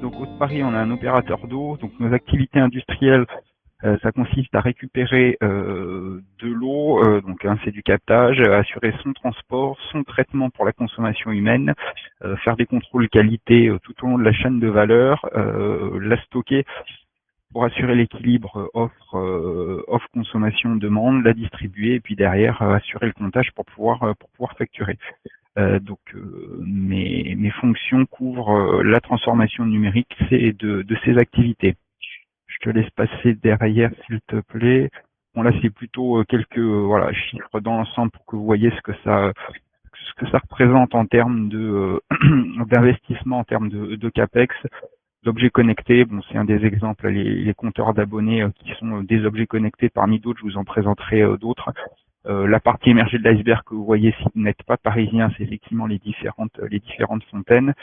Donc, au Paris, on a un opérateur d'eau. Donc, nos activités industrielles, ça consiste à récupérer de l'eau, donc c'est du captage, assurer son transport, son traitement pour la consommation humaine, faire des contrôles qualité tout au long de la chaîne de valeur, la stocker pour assurer l'équilibre offre consommation demande, la distribuer et puis derrière assurer le comptage pour pouvoir facturer. Mes fonctions couvrent la transformation numérique de ces activités. Je te laisse passer derrière, s'il te plaît. Bon, là, c'est plutôt quelques chiffres dans l'ensemble pour que vous voyez ce que ça représente en termes de d'investissement, en termes de capex, d'objets connectés. Bon, c'est un des exemples, les compteurs d'abonnés qui sont des objets connectés. Parmi d'autres, je vous en présenterai d'autres. La partie émergée de l'iceberg que vous voyez si vous n'êtes pas parisien, c'est effectivement les différentes fontaines.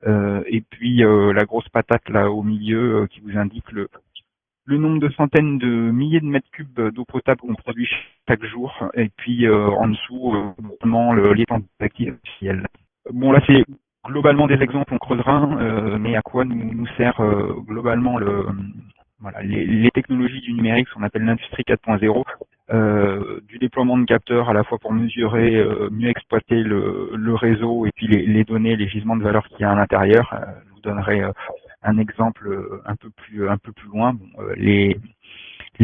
Et puis la grosse patate là au milieu qui vous indique le nombre de centaines de milliers de mètres cubes d'eau potable qu'on produit chaque jour, et puis en dessous, notamment les temps d'activité partielle. Bon, là, c'est globalement des exemples, on creusera, mais à quoi nous sert globalement les technologies du numérique, ce qu'on appelle l'industrie 4.0, du déploiement de capteurs à la fois pour mesurer, mieux exploiter le réseau et puis les données, les gisements de valeur qu'il y a à l'intérieur. Je vous donnerai un exemple un peu plus loin. Bon, les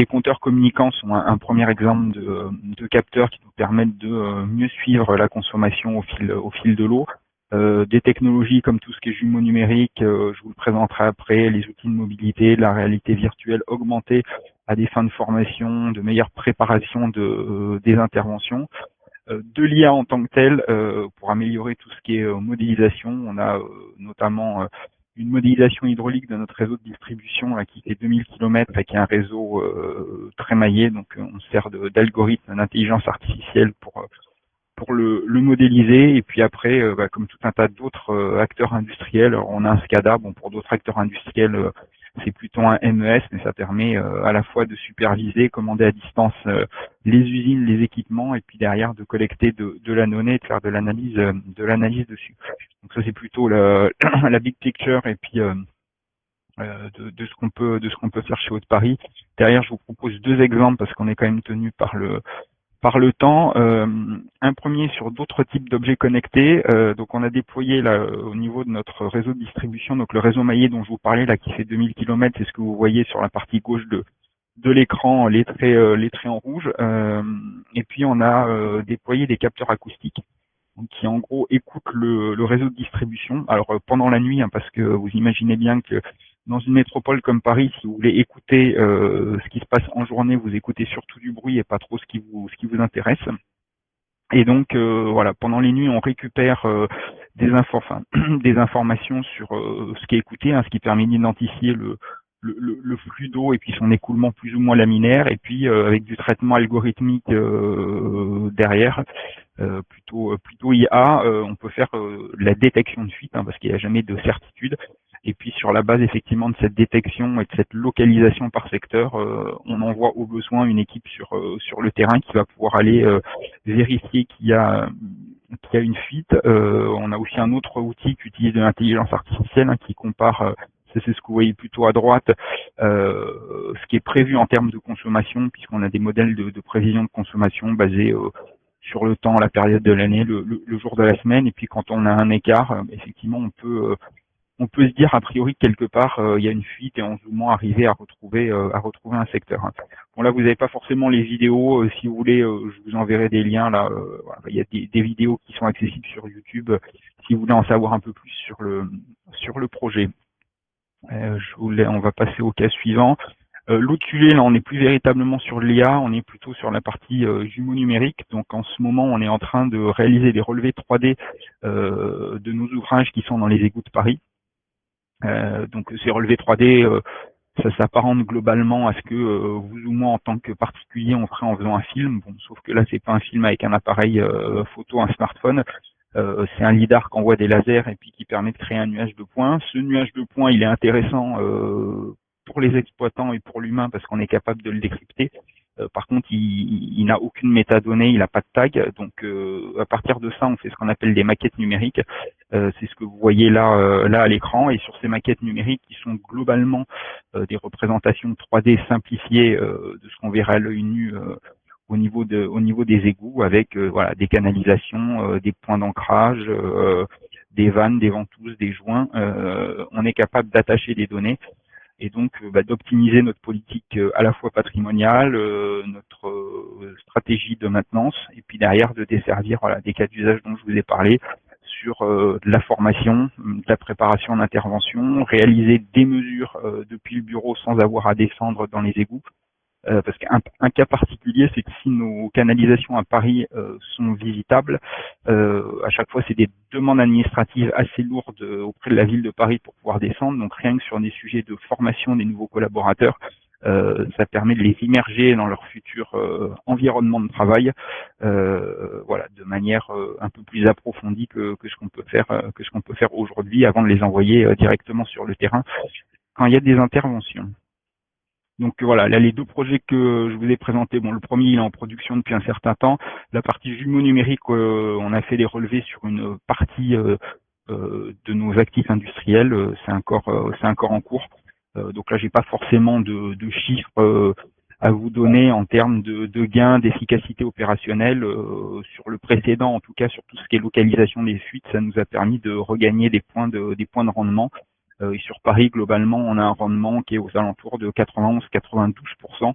compteurs communicants sont un premier exemple de capteurs qui nous permettent de mieux suivre la consommation au fil de l'eau. Des technologies comme tout ce qui est jumeaux numériques, je vous le présenterai après, les outils de mobilité, la réalité virtuelle augmentée à des fins de formation, de meilleure préparation des interventions. De l'IA en tant que telle, pour améliorer tout ce qui est modélisation. On a notamment une modélisation hydraulique de notre réseau de distribution là, qui fait 2000 km avec un réseau très maillé. Donc on sert d'algorithmes d'intelligence artificielle pour le modéliser. Et puis après, comme tout un tas d'autres acteurs industriels, alors on a un SCADA. Bon, pour d'autres acteurs industriels, c'est plutôt un MES, mais ça permet à la fois de superviser, commander à distance les usines, les équipements, et puis derrière de collecter de la donnée et de faire de l'analyse dessus. Donc ça c'est plutôt la big picture et puis de ce qu'on peut faire chez Haute-Paris. Derrière, je vous propose deux exemples parce qu'on est quand même tenu par le temps. Un premier sur d'autres types d'objets connectés. Donc on a déployé là au niveau de notre réseau de distribution, donc le réseau maillé dont je vous parlais là qui fait 2000 km, c'est ce que vous voyez sur la partie gauche de l'écran, les traits en rouge. Et puis on a déployé des capteurs acoustiques donc, qui en gros écoutent le réseau de distribution. Alors pendant la nuit, hein, parce que vous imaginez bien que dans une métropole comme Paris, si vous voulez écouter ce qui se passe en journée, vous écoutez surtout du bruit et pas trop ce qui vous intéresse. Et donc voilà, pendant les nuits, on récupère des informations sur ce qui est écouté, hein, ce qui permet d'identifier le flux d'eau et puis son écoulement plus ou moins laminaire, et puis avec du traitement algorithmique derrière, plutôt IA, on peut faire la détection de fuite, hein, parce qu'il n'y a jamais de certitude. Et puis sur la base effectivement de cette détection et de cette localisation par secteur, on envoie au besoin une équipe sur le terrain qui va pouvoir aller vérifier qu'il y a une fuite. On a aussi un autre outil qui utilise de l'intelligence artificielle hein, qui compare, c'est ce que vous voyez plutôt à droite, ce qui est prévu en termes de consommation, puisqu'on a des modèles de prévision de consommation basés sur le temps, la période de l'année, le jour de la semaine. Et puis quand on a un écart, effectivement, on peut se dire a priori que quelque part il y a une fuite et en zoomant arriver à retrouver un secteur. Bon là vous n'avez pas forcément les vidéos, si vous voulez je vous enverrai des liens là. Voilà, il y a des vidéos qui sont accessibles sur YouTube si vous voulez en savoir un peu plus sur le projet. On va passer au cas suivant. L'autre sujet, là, on n'est plus véritablement sur l'IA, on est plutôt sur la partie jumeaux numériques. Donc en ce moment, on est en train de réaliser des relevés 3D de nos ouvrages qui sont dans les égouts de Paris. Donc ces relevés 3D, ça s'apparente globalement à ce que vous ou moi en tant que particulier on ferait en faisant un film. Bon, sauf que là c'est pas un film avec un appareil photo, un smartphone. C'est un lidar qui envoie des lasers et puis qui permet de créer un nuage de points. Ce nuage de points, il est intéressant pour les exploitants et pour l'humain parce qu'on est capable de le décrypter. il n'a aucune métadonnée, il n'a pas de tag. Donc à partir de ça, on fait ce qu'on appelle des maquettes numériques. C'est ce que vous voyez là à l'écran. Et sur ces maquettes numériques, qui sont globalement des représentations 3D simplifiées de ce qu'on verra à l'œil nu au niveau des égouts, avec voilà, des canalisations, des points d'ancrage, des vannes, des ventouses, des joints. On est capable d'attacher des données et donc d'optimiser notre politique à la fois patrimoniale, notre stratégie de maintenance, et puis derrière de desservir voilà, des cas d'usage dont je vous ai parlé, sur de la formation, de la préparation d'intervention, réaliser des mesures depuis le bureau sans avoir à descendre dans les égouts. Parce qu'un cas particulier, c'est que si nos canalisations à Paris sont visitables, à chaque fois, c'est des demandes administratives assez lourdes auprès de la ville de Paris pour pouvoir descendre. Donc rien que sur des sujets de formation des nouveaux collaborateurs, ça permet de les immerger dans leur futur environnement de travail, voilà, de manière un peu plus approfondie que ce qu'on peut faire aujourd'hui, avant de les envoyer directement sur le terrain quand il y a des interventions. Donc voilà, là les deux projets que je vous ai présentés, bon le premier il est en production depuis un certain temps. La partie jumeau numérique, on a fait des relevés sur une partie de nos actifs industriels, c'est encore en cours. Donc là j'ai pas forcément de chiffres à vous donner en termes de gains d'efficacité opérationnelle. Sur le précédent, en tout cas sur tout ce qui est localisation des fuites, ça nous a permis de regagner des points de rendement. Et sur Paris, globalement, on a un rendement qui est aux alentours de 91-92%.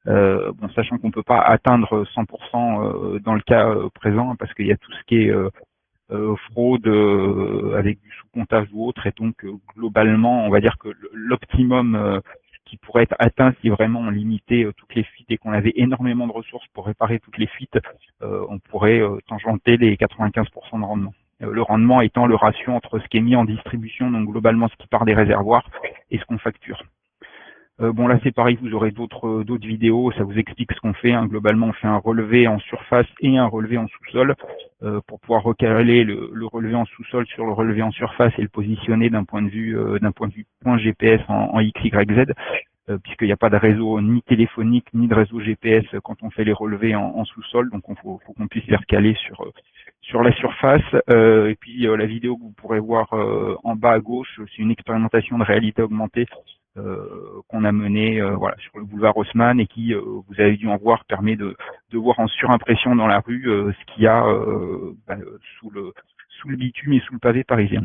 Bon, sachant qu'on peut pas atteindre 100% dans le cas présent, parce qu'il y a tout ce qui est fraude avec du sous-comptage ou autre, et donc globalement, on va dire que l'optimum qui pourrait être atteint si vraiment on limitait toutes les fuites et qu'on avait énormément de ressources pour réparer toutes les fuites, on pourrait tangenter les 95% de rendement. Le rendement étant le ratio entre ce qui est mis en distribution, donc globalement ce qui part des réservoirs, et ce qu'on facture. Bon là c'est pareil, vous aurez d'autres vidéos, ça vous explique ce qu'on fait. Hein. Globalement on fait un relevé en surface et un relevé en sous-sol pour pouvoir recaler le relevé en sous-sol sur le relevé en surface et le positionner d'un point de vue point GPS en X, Y, Z. Puisqu'il n'y a pas de réseau ni téléphonique ni de réseau GPS quand on fait les relevés en sous-sol, donc il faut qu'on puisse les recaler sur la surface. Et puis la vidéo que vous pourrez voir en bas à gauche, c'est une expérimentation de réalité augmentée qu'on a menée voilà, sur le boulevard Haussmann, et qui, vous avez dû en voir, permet de voir en surimpression dans la rue ce qu'il y a sous le bitume et sous le pavé parisien.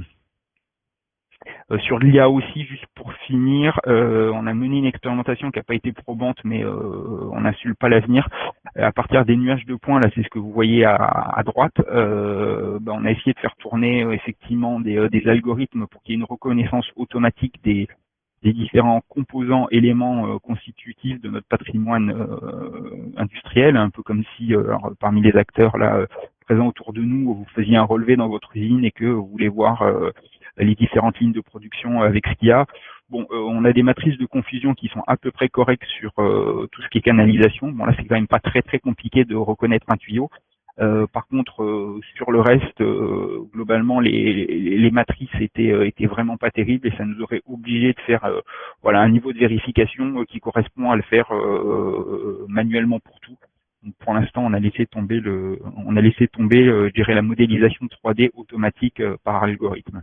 Sur l'IA aussi, juste pour finir, on a mené une expérimentation qui n'a pas été probante, mais on n'insulte pas l'avenir. À partir des nuages de points, là c'est ce que vous voyez à droite, on a essayé de faire tourner effectivement des algorithmes pour qu'il y ait une reconnaissance automatique des différents composants, éléments constitutifs de notre patrimoine industriel, un peu comme si alors, parmi les acteurs là présents autour de nous, vous faisiez un relevé dans votre usine et que vous voulez voir les différentes lignes de production avec ce qu'il y a. Bon, on a des matrices de confusion qui sont à peu près correctes sur tout ce qui est canalisation. Bon là c'est quand même pas très compliqué de reconnaître un tuyau. Par contre, sur le reste, globalement, les matrices étaient vraiment pas terribles, et ça nous aurait obligé de faire voilà, un niveau de vérification qui correspond à le faire manuellement pour tout. Donc, pour l'instant, on a laissé tomber je dirais, la modélisation 3D automatique par algorithme.